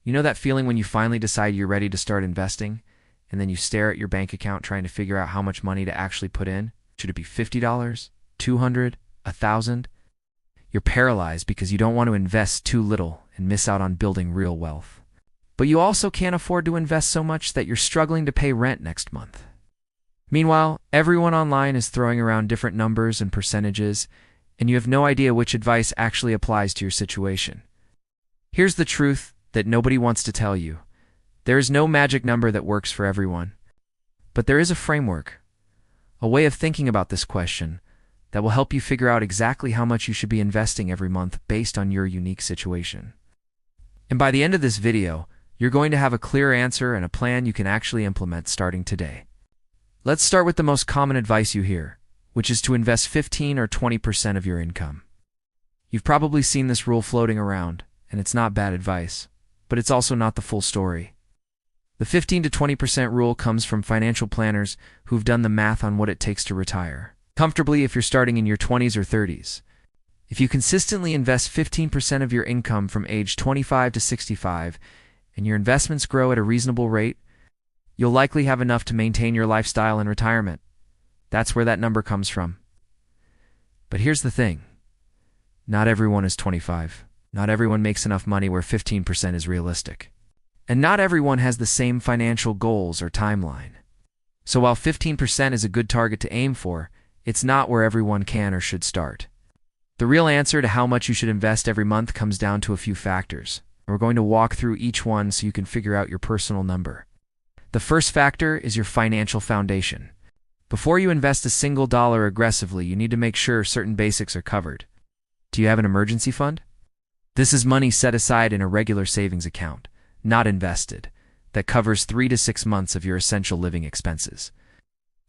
You know that feeling when you finally decide you're ready to start investing, and then you stare at your bank account trying to figure out how much money to actually put in? Should it be $50, $200, $1,000? You're paralyzed because you don't want to invest too little and miss out on building real wealth. But you also can't afford to invest so much that you're struggling to pay rent next month. Meanwhile, everyone online is throwing around different numbers and percentages, and you have no idea which advice actually applies to your situation. Here's the truth that nobody wants to tell you. There is no magic number that works for everyone. But there is a framework, a way of thinking about this question that will help you figure out exactly how much you should be investing every month based on your unique situation. And by the end of this video, you're going to have a clear answer and a plan you can actually implement starting today. Let's start with the most common advice you hear, which is to invest 15 or 20% of your income. You've probably seen this rule floating around, and it's not bad advice, but it's also not the full story. The 15 to 20% rule comes from financial planners who've done the math on what it takes to retire comfortably if you're starting in your 20s or 30s. If you consistently invest 15% of your income from age 25 to 65, and your investments grow at a reasonable rate, you'll likely have enough to maintain your lifestyle in retirement. That's where that number comes from. But here's the thing. Not everyone is 25. Not everyone makes enough money where 15% is realistic. And not everyone has the same financial goals or timeline. So while 15% is a good target to aim for, it's not where everyone can or should start. The real answer to how much you should invest every month comes down to a few factors. We're going to walk through each one so you can figure out your personal number. The first factor is your financial foundation. Before you invest a single dollar aggressively, you need to make sure certain basics are covered. Do you have an emergency fund? This is money set aside in a regular savings account, not invested, that covers 3 to 6 months of your essential living expenses.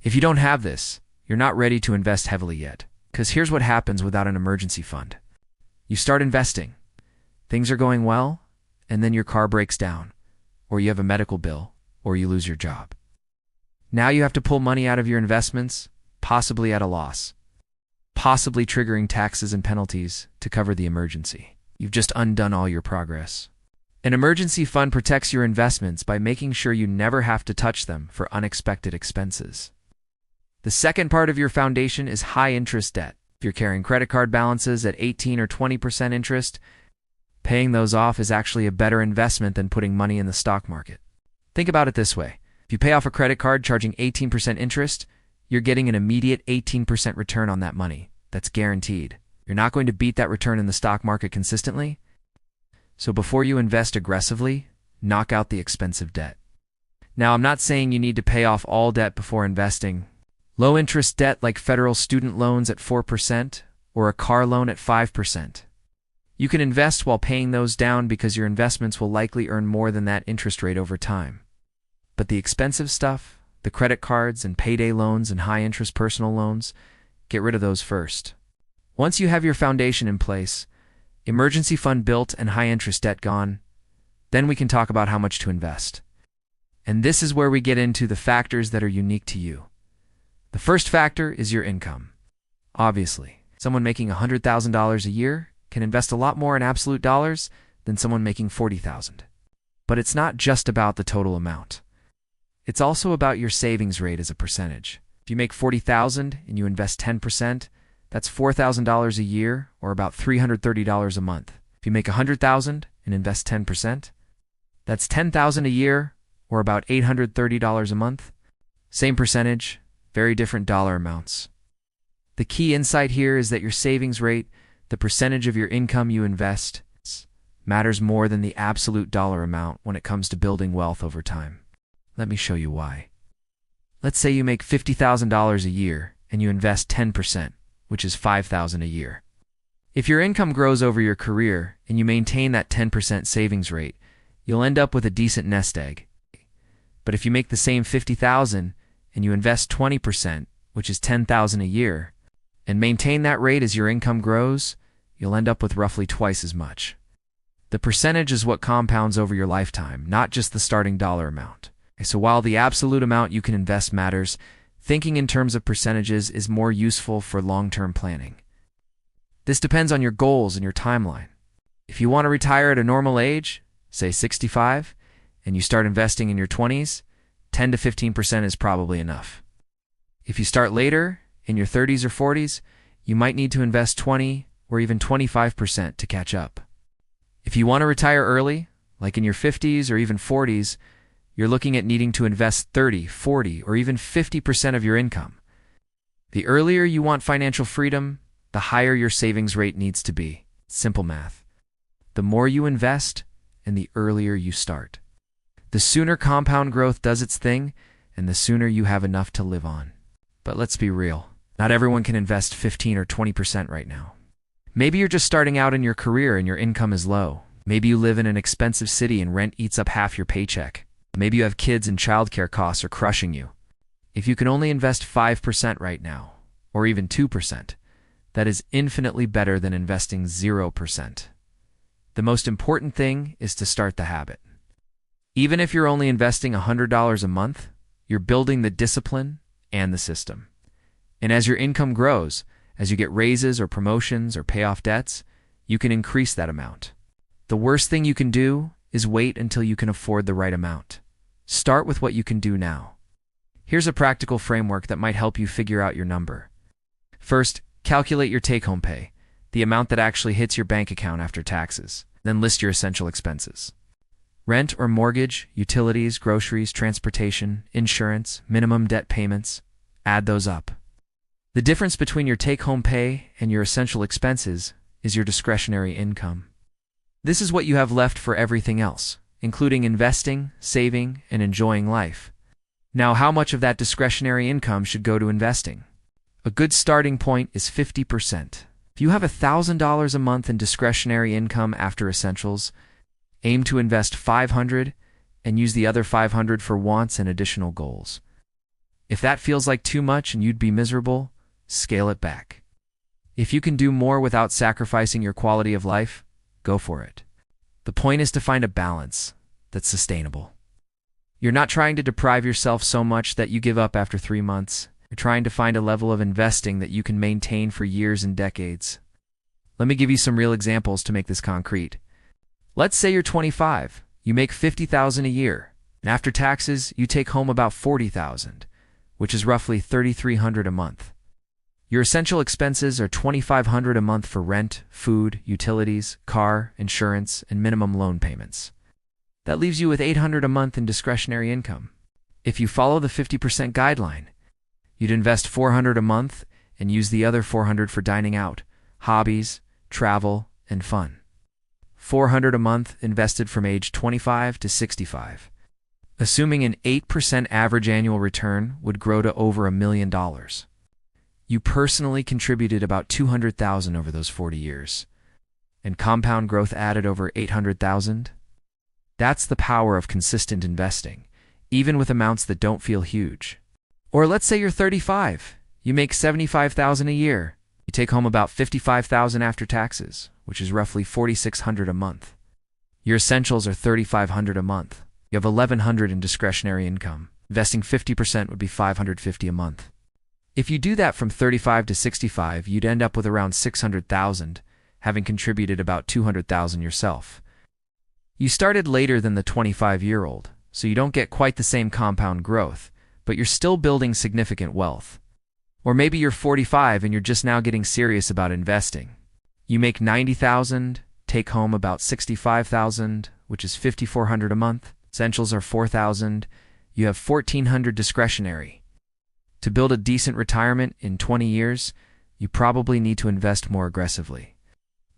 If you don't have this, you're not ready to invest heavily yet, because here's what happens without an emergency fund. You start investing. Things are going well, and then your car breaks down, or you have a medical bill, or you lose your job. Now you have to pull money out of your investments, possibly at a loss, possibly triggering taxes and penalties to cover the emergency. You've just undone all your progress. An emergency fund protects your investments by making sure you never have to touch them for unexpected expenses. The second part of your foundation is high-interest debt. If you're carrying credit card balances at 18 or 20% interest, paying those off is actually a better investment than putting money in the stock market. Think about it this way. If you pay off a credit card charging 18% interest, you're getting an immediate 18% return on that money. That's guaranteed. You're not going to beat that return in the stock market consistently. So before you invest aggressively, knock out the expensive debt. Now, I'm not saying you need to pay off all debt before investing. Low-interest debt like federal student loans at 4% or a car loan at 5%. You can invest while paying those down because your investments will likely earn more than that interest rate over time. But the expensive stuff, the credit cards and payday loans and high-interest personal loans, get rid of those first. Once you have your foundation in place, emergency fund built and high-interest debt gone, then we can talk about how much to invest. And this is where we get into the factors that are unique to you. The first factor is your income. Obviously, someone making $100,000 a year can invest a lot more in absolute dollars than someone making $40,000. But it's not just about the total amount. It's also about your savings rate as a percentage. If you make $40,000 and you invest 10%, that's $4,000 a year or about $330 a month. If you make $100,000 and invest 10%, that's $10,000 a year or about $830 a month. Same percentage, very different dollar amounts. The key insight here is that your savings rate, the percentage of your income you invest, matters more than the absolute dollar amount when it comes to building wealth over time. Let me show you why. Let's say you make $50,000 a year and you invest 10%, which is $5,000 a year. If your income grows over your career and you maintain that 10% savings rate, you'll end up with a decent nest egg. But if you make the same $50,000 and you invest 20%, which is $10,000 a year, and maintain that rate as your income grows, you'll end up with roughly twice as much. The percentage is what compounds over your lifetime, not just the starting dollar amount. So while the absolute amount you can invest matters, thinking in terms of percentages is more useful for long-term planning. This depends on your goals and your timeline. If you want to retire at a normal age, say 65, and you start investing in your 20s, 10 to 15% is probably enough. If you start later, in your 30s or 40s, you might need to invest 20 or even 25% to catch up. If you want to retire early, like in your 50s or even 40s, you're looking at needing to invest 30, 40, or even 50% of your income. The earlier you want financial freedom, the higher your savings rate needs to be. Simple math. The more you invest, and the earlier you start. The sooner compound growth does its thing, and the sooner you have enough to live on. But let's be real. Not everyone can invest 15 or 20% right now. Maybe you're just starting out in your career and your income is low. Maybe you live in an expensive city and rent eats up half your paycheck. Maybe you have kids and childcare costs are crushing you. If you can only invest 5% right now, or even 2%, that is infinitely better than investing 0%. The most important thing is to start the habit. Even if you're only investing $100 a month, you're building the discipline and the system. And as your income grows, as you get raises or promotions or pay off debts, you can increase that amount. The worst thing you can do is wait until you can afford the right amount. Start with what you can do now. Here's a practical framework that might help you figure out your number. First, calculate your take-home pay, the amount that actually hits your bank account after taxes. Then list your essential expenses. Rent or mortgage, utilities, groceries, transportation, insurance, minimum debt payments. Add those up. The difference between your take-home pay and your essential expenses is your discretionary income. This is what you have left for everything else, including investing, saving, and enjoying life. Now, how much of that discretionary income should go to investing? A good starting point is 50%. If you have $1,000 a month in discretionary income after essentials, aim to invest $500 and use the other $500 for wants and additional goals. If that feels like too much and you'd be miserable, scale it back. If you can do more without sacrificing your quality of life, go for it. The point is to find a balance that's sustainable. You're not trying to deprive yourself so much that you give up after 3 months. You're trying to find a level of investing that you can maintain for years and decades. Let me give you some real examples to make this concrete. Let's say you're 25, you make $50,000 a year, and after taxes, you take home about $40,000, which is roughly $3,300 a month. Your essential expenses are $2,500 a month for rent, food, utilities, car, insurance, and minimum loan payments. That leaves you with $800 a month in discretionary income. If you follow the 50% guideline, you'd invest $400 a month and use the other $400 for dining out, hobbies, travel, and fun. $400 a month invested from age 25 to 65. Assuming an 8% average annual return would grow to over $1 million. You personally contributed about $200,000 over those 40 years, and compound growth added over $800,000. That's the power of consistent investing, even with amounts that don't feel huge. Or let's say you're 35, you make $75,000 a year, you take home about $55,000 after taxes, which is roughly $4,600 a month. Your essentials are $3,500 a month. You have $1,100 in discretionary income. Investing 50% would be $550 a month. If you do that from 35 to 65, you'd end up with around $600,000, having contributed about $200,000 yourself. You started later than the 25-year-old, so you don't get quite the same compound growth, but you're still building significant wealth. Or maybe you're 45 and you're just now getting serious about investing. You make $90,000, take home about $65,000, which is $5,400 a month. Essentials are $4,000. You have $1,400 discretionary. To build a decent retirement in 20 years, you probably need to invest more aggressively.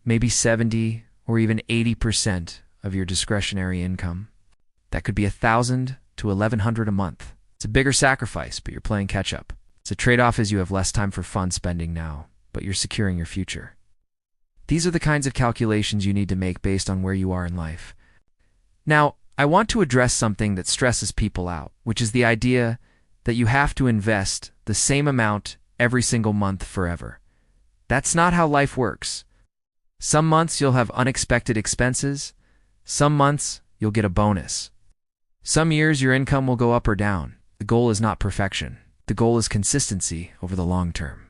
Maybe 70 or even 80% of your discretionary income. That could be $1,000 to $1,100 a month. It's a bigger sacrifice, but you're playing catch-up. It's a trade-off as you have less time for fun spending now, but you're securing your future. These are the kinds of calculations you need to make based on where you are in life. Now, I want to address something that stresses people out, which is the idea that you have to invest the same amount every single month forever. That's not how life works. Some months you'll have unexpected expenses. Some months you'll get a bonus. Some years your income will go up or down. The goal is not perfection. The goal is consistency over the long term.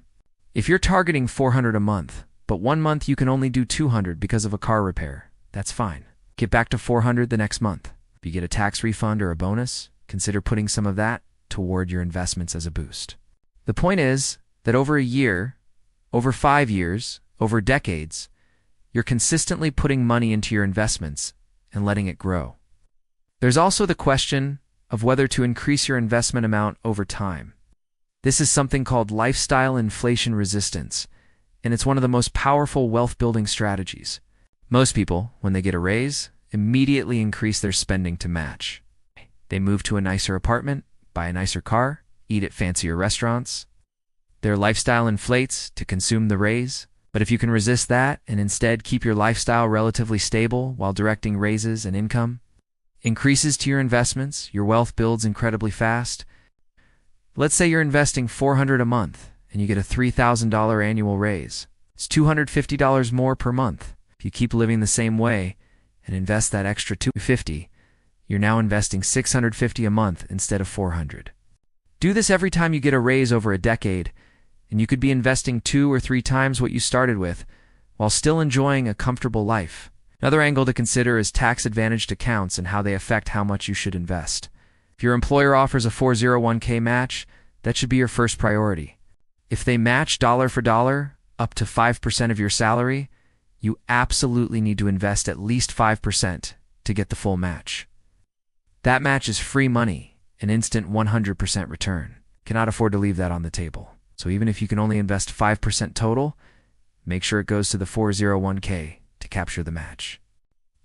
If you're targeting $400 a month, but one month you can only do $200 because of a car repair, that's fine. Get back to 400 the next month. If you get a tax refund or a bonus, consider putting some of that toward your investments as a boost. The point is that over a year, over 5 years, over decades, you're consistently putting money into your investments and letting it grow. There's also the question of whether to increase your investment amount over time. This is something called lifestyle inflation resistance, and it's one of the most powerful wealth-building strategies. Most people, when they get a raise, immediately increase their spending to match. They move to a nicer apartment, buy a nicer car, eat at fancier restaurants. Their lifestyle inflates to consume the raise, but if you can resist that and instead keep your lifestyle relatively stable while directing raises and income, increases to your investments, your wealth builds incredibly fast. Let's say you're investing $400 a month and you get a $3,000 annual raise. It's $250 more per month. If you keep living the same way and invest that extra $250, you're now investing $650 a month instead of $400. Do this every time you get a raise over a decade, and you could be investing 2 or 3 times what you started with while still enjoying a comfortable life. Another angle to consider is tax-advantaged accounts and how they affect how much you should invest. If your employer offers a 401k match, that should be your first priority. If they match dollar for dollar up to 5% of your salary, you absolutely need to invest at least 5% to get the full match. That match is free money, an instant 100% return. Cannot afford to leave that on the table. So even if you can only invest 5% total, make sure it goes to the 401k to capture the match.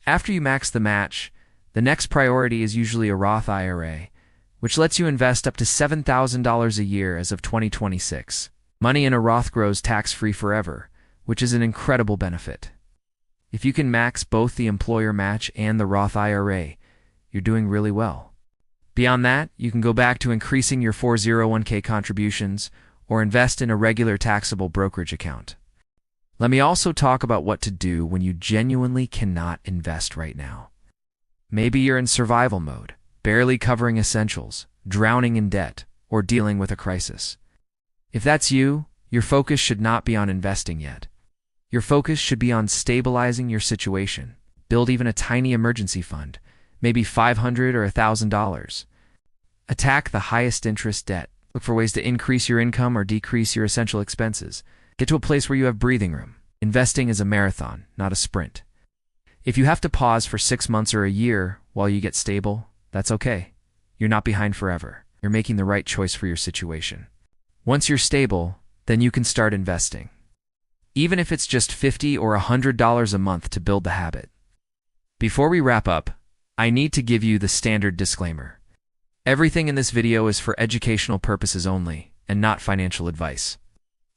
After you max the match, the next priority is usually a Roth IRA, which lets you invest up to $7,000 a year as of 2026. Money in a Roth grows tax-free forever, which is an incredible benefit. If you can max both the employer match and the Roth IRA, you're doing really well. Beyond that, you can go back to increasing your 401k contributions or invest in a regular taxable brokerage account. Let me also talk about what to do when you genuinely cannot invest right now. Maybe you're in survival mode, barely covering essentials, drowning in debt, or dealing with a crisis. If that's you, your focus should not be on investing yet. Your focus should be on stabilizing your situation. Build even a tiny emergency fund, maybe $500 or $1,000. Attack the highest interest debt. Look for ways to increase your income or decrease your essential expenses. Get to a place where you have breathing room. Investing is a marathon, not a sprint. If you have to pause for 6 months or a year while you get stable, that's okay. You're not behind forever. You're making the right choice for your situation. Once you're stable, then you can start investing. Even if it's just $50 or $100 a month to build the habit. Before we wrap up, I need to give you the standard disclaimer. Everything in this video is for educational purposes only and not financial advice.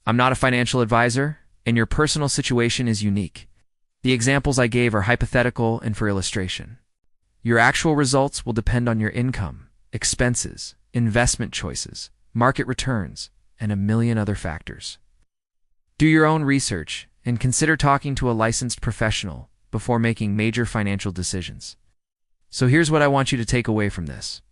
I'm not a financial advisor, and your personal situation is unique. The examples I gave are hypothetical and for illustration. Your actual results will depend on your income, expenses, investment choices, market returns, and a million other factors. Do your own research and consider talking to a licensed professional before making major financial decisions. So here's what I want you to take away from this.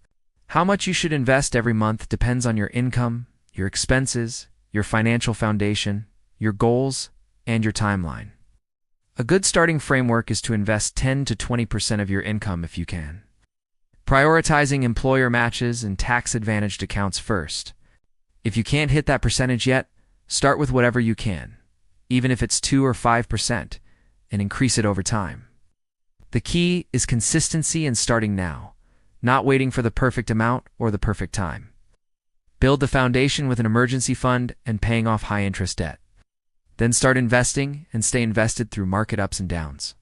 How much you should invest every month depends on your income, your expenses, your financial foundation, your goals, and your timeline. A good starting framework is to invest 10 to 20% of your income if you can. Prioritizing employer matches and tax-advantaged accounts first. If you can't hit that percentage yet, start with whatever you can, even if it's 2 or 5%, and increase it over time. The key is consistency and starting now, not waiting for the perfect amount or the perfect time. Build the foundation with an emergency fund and paying off high-interest debt. Then start investing and stay invested through market ups and downs.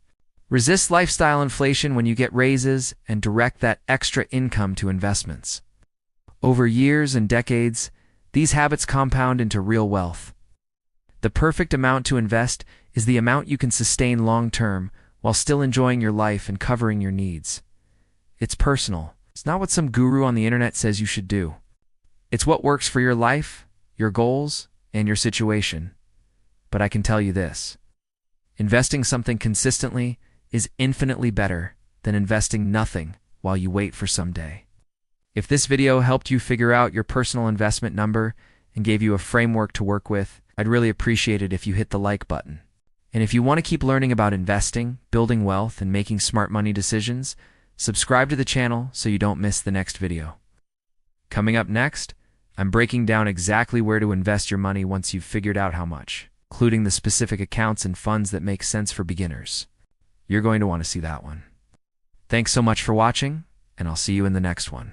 Resist lifestyle inflation when you get raises and direct that extra income to investments. Over years and decades, these habits compound into real wealth. The perfect amount to invest is the amount you can sustain long-term while still enjoying your life and covering your needs. It's personal. It's not what some guru on the internet says you should do. It's what works for your life, your goals, and your situation. But I can tell you this. Investing something consistently is infinitely better than investing nothing while you wait for someday. If this video helped you figure out your personal investment number and gave you a framework to work with, I'd really appreciate it if you hit the like button. And if you want to keep learning about investing, building wealth, and making smart money decisions, subscribe to the channel so you don't miss the next video. Coming up next, I'm breaking down exactly where to invest your money once you've figured out how much, including the specific accounts and funds that make sense for beginners. You're going to want to see that one. Thanks so much for watching, and I'll see you in the next one.